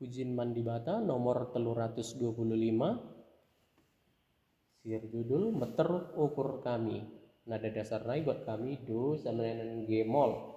Pujin Mandibata nomor 325. Siar judul meter ukur kami. Nada dasar nai buat kami do sama dengan G mol.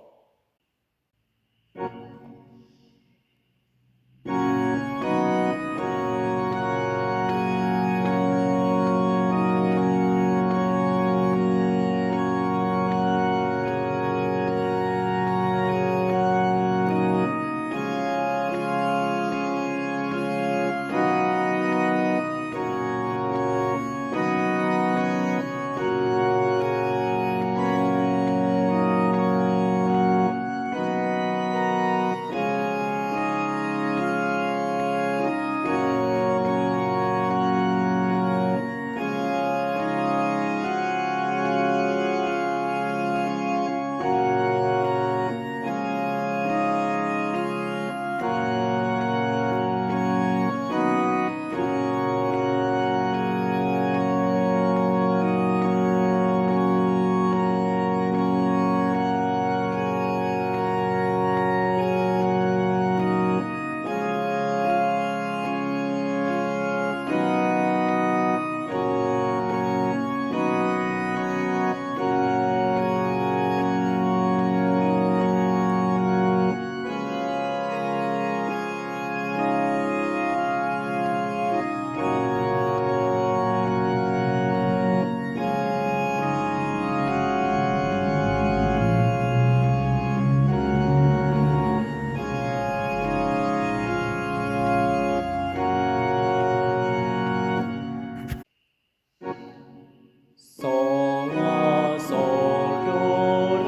Sol la sol do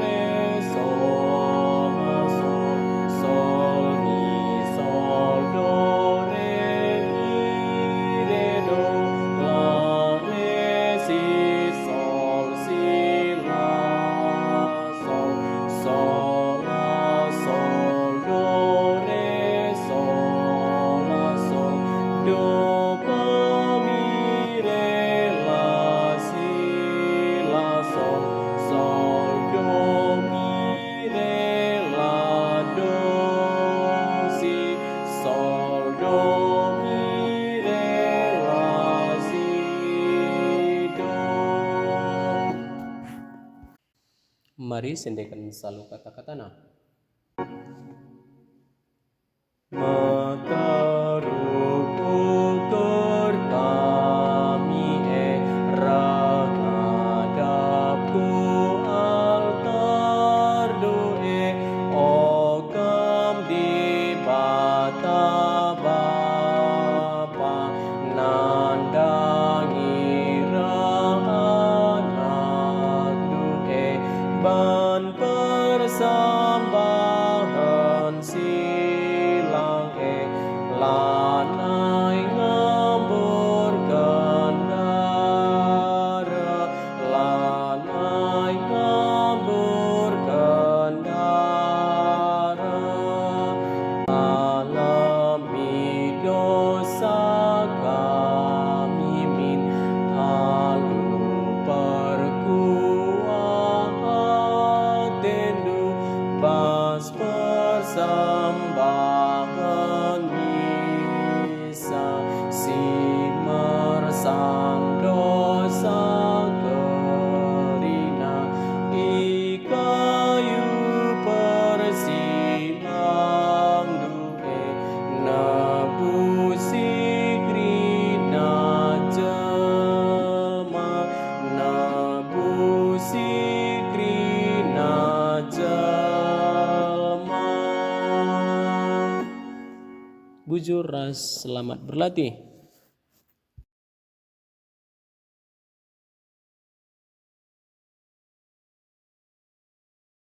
re sol la sol sol mi sol do re do la re si la sol sol la sol do re sol la sol do pa mi re la si la sol sol do mi re la do si sol do mi re la si do. Mari sendekan selalu kata-kata nah. Meter ukur kami ngadapku altar doe okam di bata bapa nandangi anak doe ban persambahan silang lanai ngamburkan darah lanai ngamburkan darah alami dosa kami min alu perkuat tendu pas persambahan misa si mersang dosa kerina ikayu persilang duhe nebusi krina jelma nebusi krina jelma. Bujur ras, selamat berlatih.